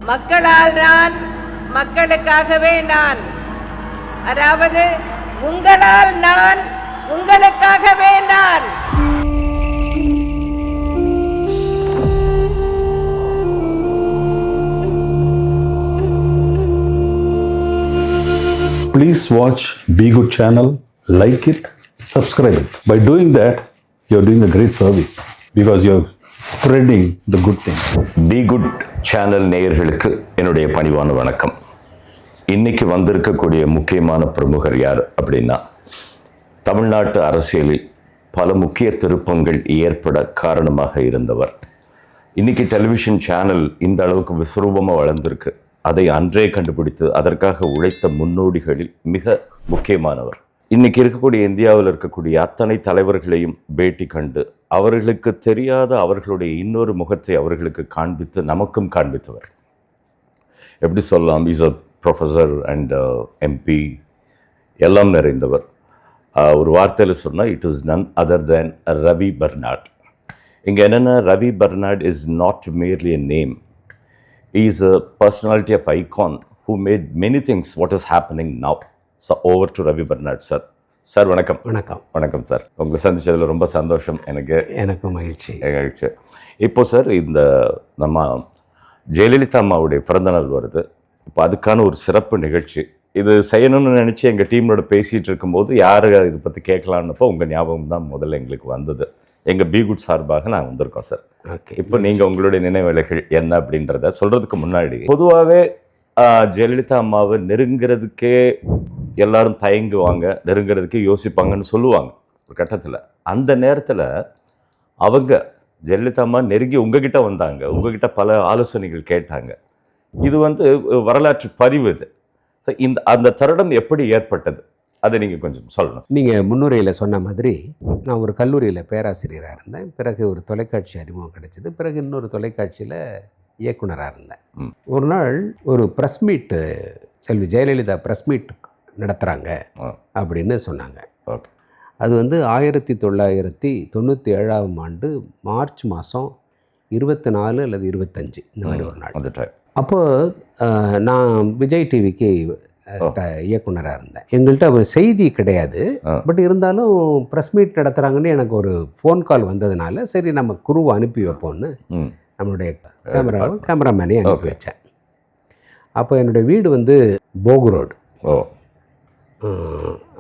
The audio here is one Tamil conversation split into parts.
மக்களால் நான், மக்களுக்காகவே நான். அதாவது உங்களால் நான், உங்களுக்காகவே நான். Please watch Be Good channel, like it, subscribe it. By doing that, you're doing a great service because you're spreading the good things. Be good channel நேயர்களுக்கு என்னுடைய பணிவான வணக்கம். இன்னைக்கு வந்திருக்கக்கூடிய முக்கியமான பிரமுகர் யார் அப்படின்னா, தமிழ்நாட்டு அரசியலில் பல முக்கிய திருப்பங்கள் ஏற்பட காரணமாக இருந்தவர். இன்னைக்கு டெலிவிஷன் சேனல் இந்த அளவுக்கு விஸ்வரூபமாக வளர்ந்திருக்கு. அதை அன்றே கண்டுபிடித்து அதற்காக உழைத்த முன்னோடிகளில் மிக முக்கியமானவர். இன்னைக்கு இருக்கக்கூடிய இந்தியாவில் இருக்கக்கூடிய அத்தனை தலைவர்களையும் பேட்டி கண்டு அவர்களுக்கு தெரியாத அவர்களுடைய இன்னொரு முகத்தை அவர்களுக்கு காண்பித்து நமக்கும் காண்பித்தவர். எப்படி சொல்லலாம், is a professor and MP எல்லாம் நிறைந்தவர். ஒரு வார்த்தையில் சொன்னால் it is none other than Ravi Bernard. இங்கே என்னென்னா, Ravi Bernard is not merely a name. He is a personality of icon who made many things what is happening now. So over to Ravi Bernard, sir. Sir வணக்கம். வணக்கம் சார். உங்களை சந்திச்சதில் ரொம்ப சந்தோஷம். எனக்கு மகிழ்ச்சி. இப்போ சார், இந்த நம்ம ஜெயலலிதா அம்மாவுடைய பிறந்தநாள் வருது. இப்போ அதுக்கான ஒரு சிறப்பு நிகழ்ச்சி இது செய்யணும்னு நினச்சி எங்கள் டீமோட பேசிகிட்டு இருக்கும்போது யார் இதை பற்றி கேட்கலான்னப்போ உங்கள் ஞாபகம் தான் முதல்ல எங்களுக்கு வந்தது. எங்கள் பி குட் சார்பாக நான் வந்திருக்கோம் சார். இப்போ நீங்கள் உங்களுடைய நினைவலைகள் என்ன அப்படின்றத சொல்கிறதுக்கு முன்னாடி, பொதுவாகவே ஜெயலலிதா அம்மாவை நெருங்கிறதுக்கே எல்லாரும் தயங்குவாங்க, நெருங்கிறதுக்கே யோசிப்பாங்கன்னு சொல்லுவாங்க ஒரு கட்டத்தில். அந்த நேரத்தில் அவங்க ஜெயலலிதா அம்மா நெருங்கி உங்ககிட்ட வந்தாங்க, உங்ககிட்ட பல ஆலோசனைகள் கேட்டாங்க. இது வரலாற்று பதிவு. இது அந்த தருணம் எப்படி ஏற்பட்டது, அதை நீங்கள் கொஞ்சம் சொல்லணும். நீங்கள் முன்னுரையில் சொன்ன மாதிரி நான் ஒரு கல்லூரியில் பேராசிரியராக இருந்தேன். பிறகு ஒரு தொலைக்காட்சி அறிமுகம் கிடைச்சிது. பிறகு இன்னொரு தொலைக்காட்சியில் இயக்குனராக இருந்தேன். ஒரு நாள் ஒரு ப்ரெஸ் மீட்டு, செல்வி ஜெயலலிதா ப்ரெஸ் மீட் நடத்துகிறாங்க அப்படின்னு சொன்னாங்க. ஓகே. அது 1997ஆம் ஆண்டு மார்ச் மாதம் 24 அல்லது 25 இந்த மாதிரி ஒரு நாள். அந்த டைம் அப்போது நான் விஜய் டிவிக்கு இயக்குனராக இருந்தேன். எங்கள்கிட்ட ஒரு செய்தி கிடையாது. பட் இருந்தாலும் ப்ரெஸ் மீட் நடத்துகிறாங்கன்னு எனக்கு ஒரு ஃபோன் கால் வந்ததுனால சரி நம்ம குருவை அனுப்பி வைப்போம்னு நம்மளுடைய கேமராமேனையும் அனுப்பி வச்சேன். அப்போ என்னுடைய வீடு போகு ரோடு.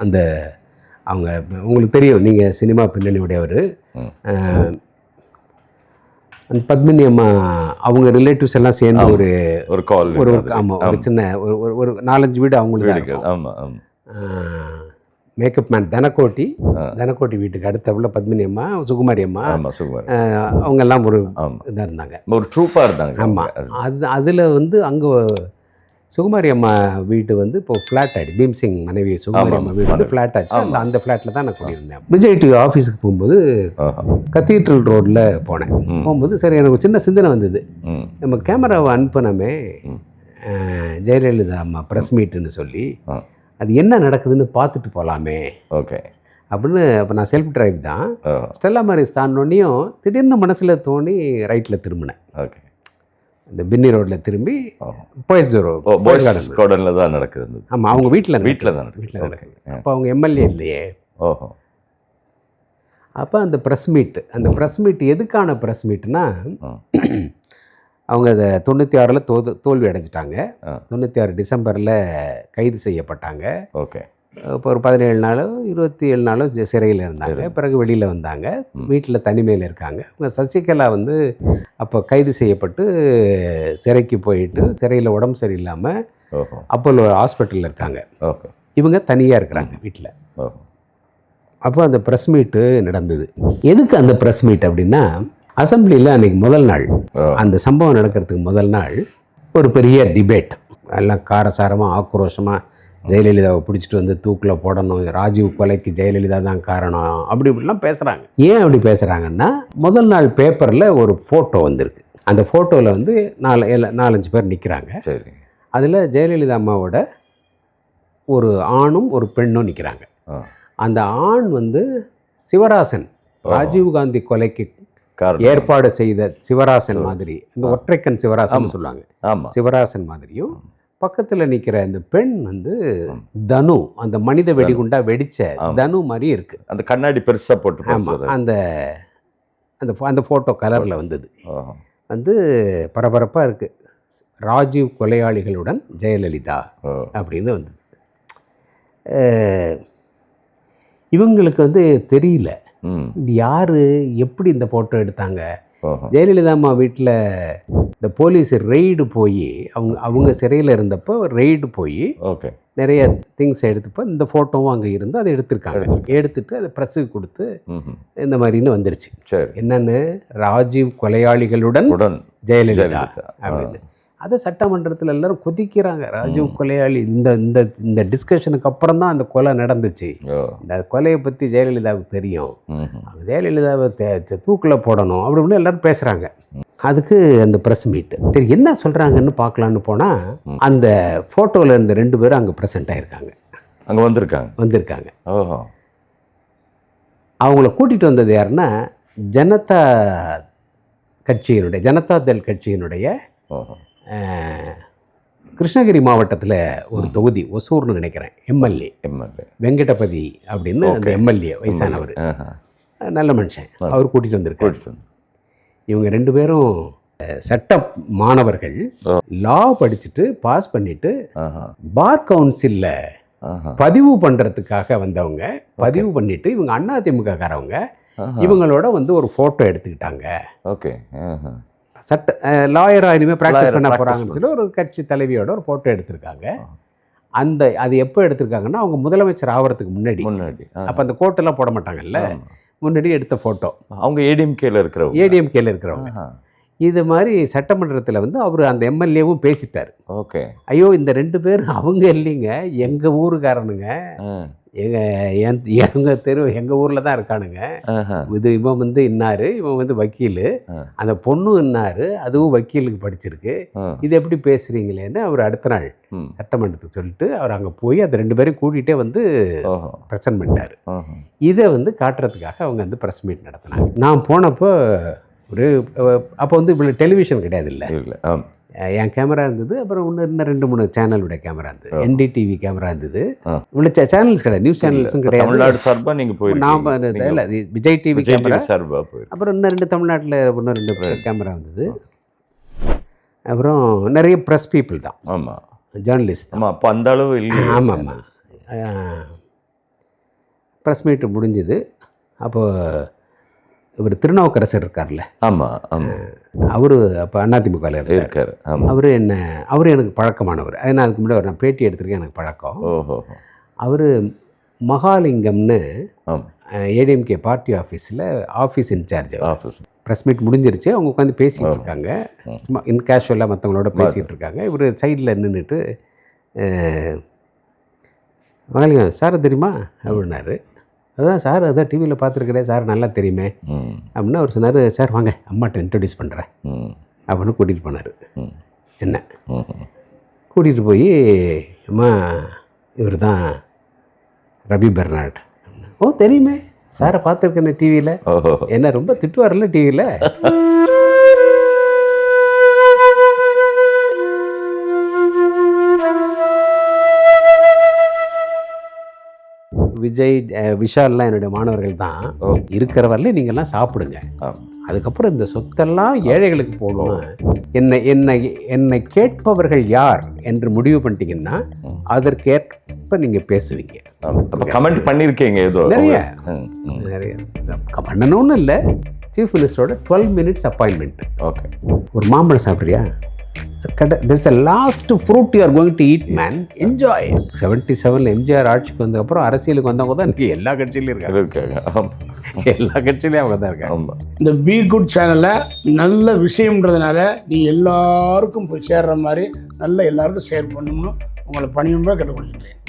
அந்த அவங்க உங்களுக்கு தெரியும், நீங்கள் சினிமா பின்னணி உடையவர். அந்த பத்மினி அம்மா அவங்க ரிலேட்டிவ்ஸ் எல்லாம் சேர்ந்து ஒரு கால் ஆமாம், ஒரு சின்ன ஒரு 4-5 வீடு அவங்களுக்கு. ஆமாம். மேக்கப் மேன் தனக்கோட்டி வீட்டுக்கு அடுத்தவுள்ள பத்மினி அம்மா, சுகுமாரி அம்மா, அவங்க எல்லாம் ஒரு இதாக இருந்தாங்க, ஒரு ட்ரூப்பாக இருந்தாங்க. ஆமாம். அதில் அங்கே சுகுமாரி அம்மா வீடு இப்போ ஃப்ளாட் ஆகிடுச்சு. பீம்சிங் மனைவி சுகுமாரி அம்மா வீடு ஃப்ளாட் ஆச்சு. அந்த ஃப்ளாட்டில் தான் நான் குடியிருந்தேன். விஜய் டிவி ஆஃபீஸுக்கு போகும்போது கத்தீட்ரல் ரோடில் போகும்போது சரி எனக்கு சின்ன சிந்தனை வந்தது, நம்ம கேமராவை அனுப்பினோமே ஜெயலலிதா அம்மா ப்ரெஸ் மீட்டுன்னு சொல்லி, அது என்ன நடக்குதுன்னு பார்த்துட்டு போகலாமே. ஓகே. அப்படின்னு அப்போ நான் செல்ஃப் டிரைவ் தான். ஸ்டெல்லா மேரிஸ் தாண்டோன்னையும் திடீர்னு மனசில் தோணி ரைட்டில் திரும்பினேன். ஓகே. இந்த பின்னி ரோட்டில் திரும்பி பாய்ஸ் கார்டனில் தான் நடக்குது. ஆமாம், அவங்க வீட்டில் தான் நடக்குது. அப்போ அவங்க எம்எல்ஏ இல்லையே. ஓஹோ. அப்போ அந்த ப்ரெஸ் மீட் எதுக்கான ப்ரெஸ் மீட்னா, அவங்க அதை 96 தோல்வி அடைஞ்சிட்டாங்க. 96 டிசம்பரில் கைது செய்யப்பட்டாங்க. ஓகே. இப்போ ஒரு 17 நாளோ 27 நாளோ சிறையில் இருந்தாங்க. பிறகு வெளியில் வந்தாங்க, வீட்டில் தனிமையில் இருக்காங்க. சசிகலா அப்போ கைது செய்யப்பட்டு சிறைக்கு போயிட்டு சிறையில் உடம்பு சரியில்லாமல் அப்போலோ ஹாஸ்பிட்டலில் இருக்காங்க. இவங்க தனியாக இருக்கிறாங்க வீட்டில். அப்போ அந்த ப்ரெஸ் மீட்டு நடந்தது. எதுக்கு அந்த ப்ரெஸ் மீட் அப்படின்னா, அசம்பிளியில் அன்றைக்கி முதல் நாள், அந்த சம்பவம் நடக்கிறதுக்கு முதல் நாள் ஒரு பெரிய டிபேட். எல்லாம் காரசாரமாக ஆக்ரோஷமாக ஜெயலலிதாவை பிடிச்சிட்டு தூக்கில் போடணும், ராஜீவ் கொலைக்கு ஜெயலலிதா தான் காரணம், அப்படி இப்படிலாம் பேசுகிறாங்க. ஏன் அப்படி பேசுகிறாங்கன்னா, முதல் நாள் பேப்பரில் ஒரு ஃபோட்டோ வந்திருக்கு. அந்த ஃபோட்டோவில் 4-5 பேர் நிற்கிறாங்க. சரி. அதில் ஜெயலலிதா அம்மாவோட ஒரு ஆணும் ஒரு பெண்ணும் நிற்கிறாங்க. அந்த ஆண் சிவராசன், ராஜீவ்காந்தி கொலைக்கு ஏற்பாடு செய்த சிவராசன் மாதிரி, இந்த ஒற்றைக்கண் சிவராசன் சொல்லுவாங்க, ஆமா சிவராசன் மாதிரியும் பக்கத்துல நிக்கிற இந்த பெண் வந்து தனு, அந்த மனித வெடிகுண்டா வெடிச்ச தனு மாதிரி இருக்கு. அந்த கண்ணாடி பெருசா போட்டு. ஆமா, அந்த அந்த அந்த ஃபோட்டோ கலரில் வந்தது. வந்து பரபரப்பாக இருக்குது. ராஜீவ் கொலையாளிகளுடன் ஜெயலலிதா அப்படின்னு வந்தது. இவங்களுக்கு வந்து தெரியல இது யார், எப்படி இந்த ஃபோட்டோ எடுத்தாங்க. ஜெயலலிதா அம்மா வீட்டில் இந்த போலீஸ் ரெய்டு போய் அவங்க சிறையில் இருந்தப்போ ரெய்டு போய் நிறைய திங்ஸ் எடுத்துப்போ இந்த ஃபோட்டோவும் அங்கே இருந்து அதை எடுத்திருக்காங்க. எடுத்துட்டு அதை ப்ரெஸ்ஸுக்கு கொடுத்து இந்த மாதிரின்னு வந்துருச்சு. என்னன்னு, ராஜீவ் கொலையாளிகளுடன் ஜெயலலிதா அப்படின்னு. அதை சட்டமன்றத்தில் எல்லாரும் கொதிக்கிறாங்க. ராஜீவ் கொலையாளி இந்த இந்த இந்த டிஸ்கஷனுக்கு அப்புறம் தான் அந்த கொலை நடந்துச்சு. இந்த கொலையை பற்றி ஜெயலலிதாவுக்கு தெரியும், ஜெயலலிதாவை தூக்கில் போடணும் அப்படின்னு எல்லாரும் பேசுகிறாங்க. அதுக்கு அந்த ப்ரெஸ் மீட்டு சரி என்ன சொல்கிறாங்கன்னு பார்க்கலான்னு போனால் அந்த ஃபோட்டோவில் இருந்த 2 பேரும் அங்கே ப்ரெசென்ட் ஆகிருக்காங்க, அங்கே வந்திருக்காங்க. அவங்கள கூட்டிகிட்டு வந்தது யாருன்னா ஜனதா தள் கட்சியினுடைய கிருஷ்ணகிரி மாவட்டத்தில் ஒரு தொகுதி, ஒசூர்னு நினைக்கிறேன், எம்எல்ஏ வெங்கடபதி அப்படின்னு அந்த எம்எல்ஏ, வயசானவர், நல்ல மனுஷன், அவர் கூட்டிகிட்டு வந்திருக்காரு. இவங்க 2 பேரும் சட்ட மாணவர்கள், லா படிச்சுட்டு பாஸ் பண்ணிட்டு பார் கவுன்சிலில் பதிவு பண்ணுறதுக்காக வந்தவங்க. பதிவு பண்ணிட்டு இவங்க அதிமுக காரவங்க இவங்களோட வந்து ஒரு ஃபோட்டோ எடுத்துக்கிட்டாங்க. சட்ட லாயராக இனிமேல் ப்ராக்டிஸ் பண்ண போகிறாங்கன்னு சொல்லி ஒரு கட்சி தலைவியோட ஒரு ஃபோட்டோ எடுத்திருக்காங்க. அது எப்போ எடுத்திருக்காங்கன்னா அவங்க முதலமைச்சர் ஆகிறதுக்கு முன்னாடி. அப்போ அந்த கோட்டெல்லாம் போட மாட்டாங்கல்ல, முன்னாடி எடுத்த ஃபோட்டோ. அவங்க ஏடிஎம்கேல இருக்கிறவங்க. இது மாதிரி சட்டமன்றத்தில் வந்து அவர் அந்த எம்எல்ஏவும் பேசிட்டார். ஐயோ இந்த 2 பேர் அவங்க இல்லைங்க, எங்கள் ஊருக்காரனுங்க, எங்கள் தெரு எங்கள் ஊரில் தான் இருக்கானுங்க. இவன் வந்து இன்னாரு, இவன் வந்து வக்கீல், அந்த பொண்ணு இன்னாரு, அதுவும் வக்கீலுக்கு படிச்சிருக்கு, இது எப்படி பேசுகிறீங்களேன்னு அவர் அடுத்த நாள் சட்டமன்றத்துக்கு சொல்லிட்டு அவர் அங்கே போய் அந்த 2 பேரையும் கூட்டிகிட்டே வந்து ப்ரெசன்ட் பண்ணிட்டார். இதை வந்து காட்டுறதுக்காக அவங்க வந்து ப்ரெஸ் மீட் நடத்தினாங்க. நான் போனப்போ அப்போ வந்து இவ்வளோ டெலிவிஷன் கிடையாது, இல்லை என் கேமரா இருந்தது, அப்புறம் இன்னும் 2-3 சேனலுடைய கேமரா இருந்தது, NDTV கேமரா இருந்தது, இவ்வளோ சேனல்ஸ் கிடையாது, நியூஸ் சேனல்ஸும் கிடையாது. தமிழ்நாடு சார்பாக நீங்கள் போய் நாம் இல்லை விஜய் டிவி கேமரா சார்பாக, அப்புறம் இன்னும் 2 தமிழ்நாட்டில் இன்னும் 2 கேமரா வந்தது. அப்புறம் நிறைய ப்ரெஸ் பீப்புள் தான், ஆமாம், ஜேர்னலிஸ்ட் தான். அப்போ அந்த அளவு இல்லை. ஆமாம், ப்ரெஸ் மீட்டு முடிஞ்சுது. அப்போது இவர் திருநாவுக்கரசர் இருக்கார்ல, அவரு அப்போ அதிமுகவில் இருக்கார். அவர் எனக்கு பழக்கமானவர். ஏன்னா அதுக்கு முன்னாடி நான் பேட்டி எடுத்திருக்கேன், எனக்கு பழக்கம். அவர் மகாலிங்கம்னு ஏடிஎம்கே பார்ட்டி ஆஃபீஸில் ஆஃபீஸ் இன்சார்ஜ். ப்ரெஸ் மீட் முடிஞ்சிருச்சு, அவங்க உட்காந்து பேசிகிட்டு இருக்காங்க, கேஷுவலாக மற்றவங்களோட பேசிகிட்டு இருக்காங்க. இவர் சைடில் நின்றுட்டு மகாலிங்கம் சார் தெரியுமா அப்படின்னாரு. அதான் சார், அதான் டிவியில் பார்த்துருக்கிறேன் சார், நல்லா தெரியுமே அப்படின்னு அவர் சொன்னார். சார் வாங்க அம்மாட்ட இன்ட்ரடியூஸ் பண்ணுறேன் அப்படின்னு கூட்டிகிட்டு போனார். என்ன கூட்டிகிட்டு போய், அம்மா இவர் தான் ரவி பெர்னாட். ஓ தெரியுமே சாரை பார்த்துருக்கேன் டிவியில். என்ன ரொம்ப திட்டுவார்ல டிவியில். விஜய், விஷால்லாம் என்னுடைய மாணவர்கள் தான். இருக்கிற வரலையும் நீங்கள்லாம் சாப்பிடுங்க, அதுக்கப்புறம் இந்த சொத்தெல்லாம் ஏழைகளுக்கு போகணும். என்னை கேட்பவர்கள் யார் என்று முடிவு பண்ணிட்டீங்கன்னா அதற்கேற்ப நீங்கள் பேசுவீங்க. கமெண்ட் பண்ணியிருக்கீங்க ஏதோ நிறைய பண்ணணும்னு இல்லை. சீஃப் மினிஸ்டரோட 12 minutes அப்பாயின்மெண்ட். ஒரு மாம்பழம் சாப்பிட்றியா, That's the last fruit you are going to eat, man. Enjoy. 77 MGR ஆட்சிக்கு வந்ததுக்கப்புறம் அரசியலுக்கு வந்தவங்க தான் இன்றைக்கி எல்லா கட்சியிலையும் இருக்காங்க. எல்லா கட்சியிலையும் அவங்க தான் இருக்காங்க. இந்த பி குட் சேனலில் நல்ல விஷயம்ன்றதுனால நீ எல்லாருக்கும் போய் சேர்ற மாதிரி நல்ல எல்லாருக்கும் ஷேர் பண்ணணும்னு உங்களை பணியும்பா கேட்டுக்கொள்கின்றேன்.